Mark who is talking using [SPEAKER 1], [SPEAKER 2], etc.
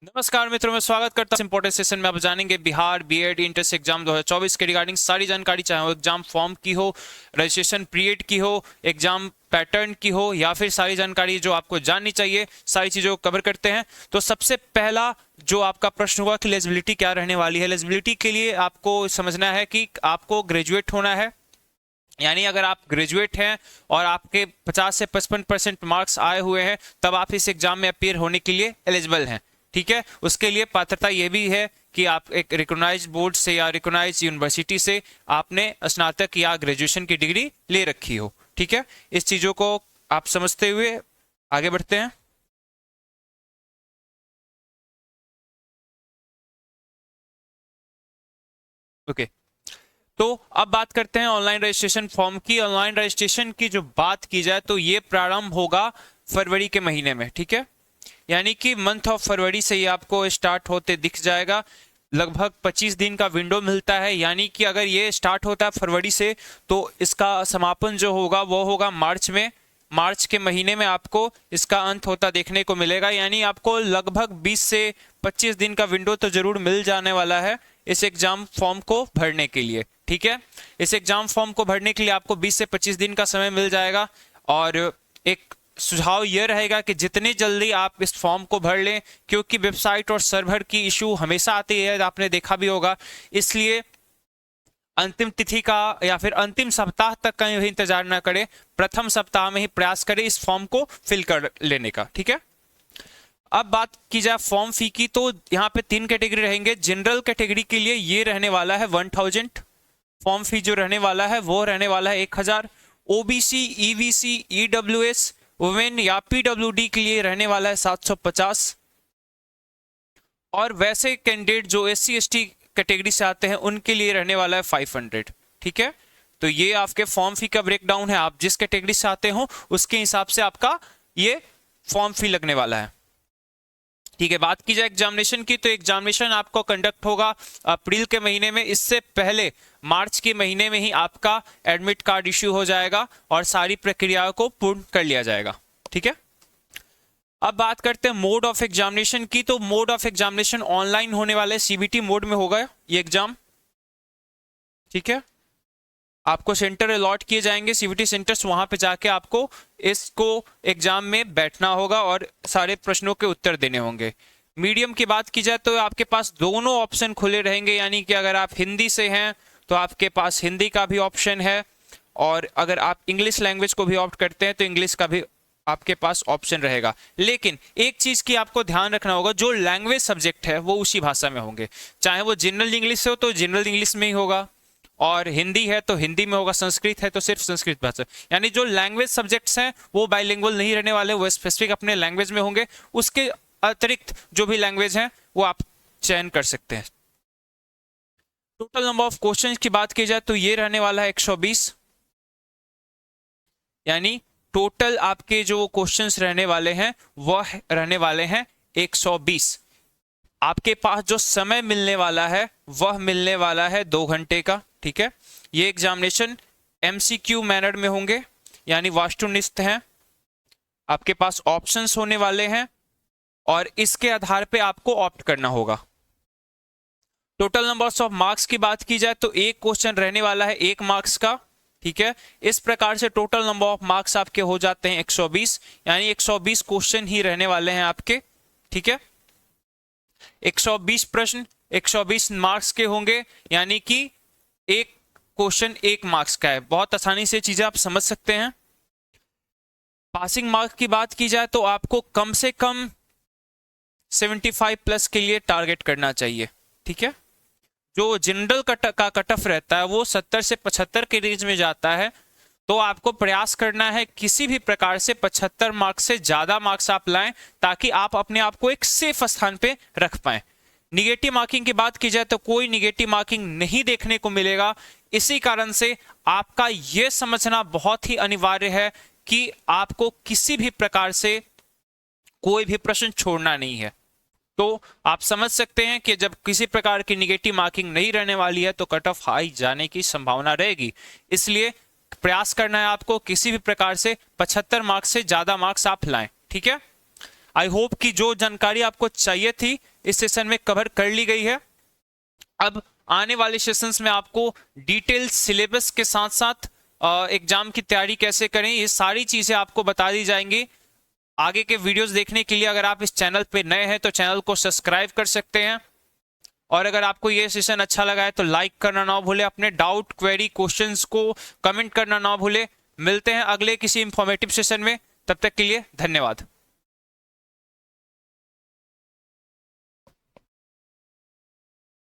[SPEAKER 1] नमस्कार मित्रों, मैं स्वागत करता हूं इंपॉर्टेंट सेशन में। आप जानेंगे बिहार बीएड इंट्रेंस एग्जाम 2024 के रिगार्डिंग सारी जानकारी, चाहे वो एग्जाम फॉर्म की हो, रजिस्ट्रेशन पीरियड की हो, एग्जाम पैटर्न की हो, या फिर सारी जानकारी जो आपको जाननी चाहिए, सारी चीज़ों को कवर करते हैं। तो सबसे पहला जो आपका प्रश्न होगा कि एलिजिबिलिटी क्या रहने वाली है। एलिजिबिलिटी के लिए आपको समझना है कि आपको ग्रेजुएट होना है, यानी अगर आप ग्रेजुएट हैं और आपके 50 से 55% मार्क्स आए हुए हैं, तब आप इस एग्जाम में अपीयर होने के लिए एलिजिबल हैं। ठीक है, उसके लिए पात्रता ये भी है कि आप एक रिकॉग्नाइज्ड बोर्ड से या रिकॉग्नाइज्ड यूनिवर्सिटी से आपने स्नातक या ग्रेजुएशन की डिग्री ले रखी हो। ठीक है, इस चीज़ों को आप समझते हुए आगे बढ़ते हैं। ओके, तो अब बात करते हैं ऑनलाइन रजिस्ट्रेशन फॉर्म की। ऑनलाइन रजिस्ट्रेशन की जो बात की जाए तो ये प्रारंभ होगा फरवरी के महीने में। ठीक है, यानी कि मंथ ऑफ फरवरी से ये आपको स्टार्ट होते दिख जाएगा। लगभग 25 दिन का विंडो मिलता है, यानी कि अगर ये स्टार्ट होता है फरवरी से तो इसका समापन जो होगा वो होगा मार्च में। मार्च के महीने में आपको इसका अंत होता देखने को मिलेगा, यानी आपको लगभग 20 से 25 दिन का विंडो तो जरूर मिल जाने वाला है इस एग्जाम फॉर्म को भरने के लिए। ठीक है, इस एग्जाम फॉर्म को भरने के लिए आपको 20 से 25 दिन का समय मिल जाएगा। और एक सुझाव यह रहेगा कि जितनी जल्दी आप इस फॉर्म को भर लें, क्योंकि वेबसाइट और सर्वर की इशू हमेशा आती है, आपने देखा भी होगा, इसलिए अंतिम तिथि का या फिर अंतिम सप्ताह तक कहीं भी इंतजार ना करें, प्रथम सप्ताह में ही प्रयास करें इस फॉर्म को फिल कर लेने का। ठीक है, अब बात की जाए फॉर्म फी की, तो यहाँ पे 3 कैटेगरी रहेंगे। जनरल कैटेगरी के लिए ये रहने वाला है 1000, फॉर्म फी जो रहने वाला है वो रहने वाला है 1000। ओबीसी, ईबीसी, ईडब्ल्यूएस, वुमेन या पीडब्ल्यूडी के लिए रहने वाला है 750। और वैसे कैंडिडेट जो एससी एसटी कैटेगरी से आते हैं उनके लिए रहने वाला है 500। ठीक है, तो ये आपके फॉर्म फी का ब्रेकडाउन है। आप जिस कैटेगरी से आते हो उसके हिसाब से आपका ये फॉर्म फी लगने वाला है। ठीक है, बात की जाए एग्जामिनेशन की, तो एग्जामिनेशन आपको कंडक्ट होगा अप्रैल के महीने में। इससे पहले मार्च के महीने में ही आपका एडमिट कार्ड इश्यू हो जाएगा और सारी प्रक्रिया को पूर्ण कर लिया जाएगा। ठीक है, अब बात करते हैं मोड ऑफ एग्जामिनेशन की, तो मोड ऑफ एग्जामिनेशन ऑनलाइन होने वाले सीबीटी मोड में होगा ये एग्जाम। ठीक है, आपको सेंटर अलॉट किए जाएंगे, सीबीटी सेंटर्स, वहां पे जाके आपको इसको एग्जाम में बैठना होगा और सारे प्रश्नों के उत्तर देने होंगे। मीडियम की बात की जाए तो आपके पास दोनों ऑप्शन खुले रहेंगे, यानी कि अगर आप हिंदी से हैं तो आपके पास हिंदी का भी ऑप्शन है, और अगर आप इंग्लिश लैंग्वेज को भी ऑप्ट करते हैं तो इंग्लिश का भी आपके पास ऑप्शन रहेगा। लेकिन एक चीज की आपको ध्यान रखना होगा, जो लैंग्वेज सब्जेक्ट है वो उसी भाषा में होंगे। चाहे वो जनरल इंग्लिश हो तो जनरल इंग्लिश में ही होगा, और हिंदी है तो हिंदी में होगा, संस्कृत है तो सिर्फ संस्कृत भाषा। यानी जो लैंग्वेज सब्जेक्ट्स हैं वो बाइलिंगुअल नहीं रहने वाले, वो स्पेसिफिक अपने लैंग्वेज में होंगे। उसके अतिरिक्त जो भी लैंग्वेज हैं वो आप चयन कर सकते हैं। टोटल नंबर ऑफ क्वेश्चंस की बात की जाए तो ये रहने वाला है 120, यानी टोटल आपके जो क्वेश्चंस रहने वाले हैं वह रहने वाले हैं 120। आपके पास जो समय मिलने वाला है वह मिलने वाला है 2 घंटे का। ठीक है, ये एग्जामिनेशन एमसीक्यू मैनर में होंगे, यानी वास्तुनिष्ठ हैं। आपके पास ऑप्शंस होने वाले हैं और इसके आधार पे आपको ऑप्ट करना होगा। टोटल नंबर्स ऑफ मार्क्स की बात की जाए तो एक क्वेश्चन रहने वाला है 1 मार्क्स का। ठीक है, इस प्रकार से टोटल नंबर ऑफ मार्क्स आपके हो जाते हैं 120, यानी 120 क्वेश्चन ही रहने वाले हैं आपके। ठीक है, 120 प्रश्न 120 मार्क्स के होंगे, यानी कि एक क्वेश्चन 1 मार्क्स का है। बहुत आसानी से चीजें आप समझ सकते हैं। पासिंग मार्क्स की बात की जाए तो आपको कम से कम 75 प्लस के लिए टारगेट करना चाहिए। ठीक है, जो जनरल का कट ऑफ रहता है वो 70 से 75 के रेंज में जाता है, तो आपको प्रयास करना है किसी भी प्रकार से 75 मार्क्स से ज्यादा मार्क्स आप लाएं, ताकि आप अपने आप को एक सेफ स्थान पे रख पाएं। निगेटिव मार्किंग की बात की जाए तो कोई निगेटिव मार्किंग नहीं देखने को मिलेगा। इसी कारण से आपका यह समझना बहुत ही अनिवार्य है कि आपको किसी भी प्रकार से कोई भी प्रश्न छोड़ना नहीं है। तो आप समझ सकते हैं कि जब किसी प्रकार की निगेटिव मार्किंग नहीं रहने वाली है तो कट ऑफ हाई जाने की संभावना रहेगी। इसलिए प्रयास करना है आपको किसी भी प्रकार से 75 मार्क्स से ज्यादा मार्क्स आप लाएं। ठीक है, आई होप कि जो जानकारी आपको चाहिए थी इस सेशन में कवर कर ली गई है। अब आने वाले सेशंस में आपको डिटेल सिलेबस के साथ साथ एग्जाम की तैयारी कैसे करें, ये सारी चीजें आपको बता दी जाएंगी। आगे के वीडियोस देखने के लिए अगर आप इस चैनल पे नए हैं तो चैनल को सब्सक्राइब कर सकते हैं, और अगर आपको ये सेशन अच्छा लगा है तो लाइक करना ना भूले, अपने डाउट क्वेरी क्वेश्चंस को कमेंट करना ना भूले। मिलते हैं अगले किसी इंफॉर्मेटिव सेशन में, तब तक के लिए धन्यवाद।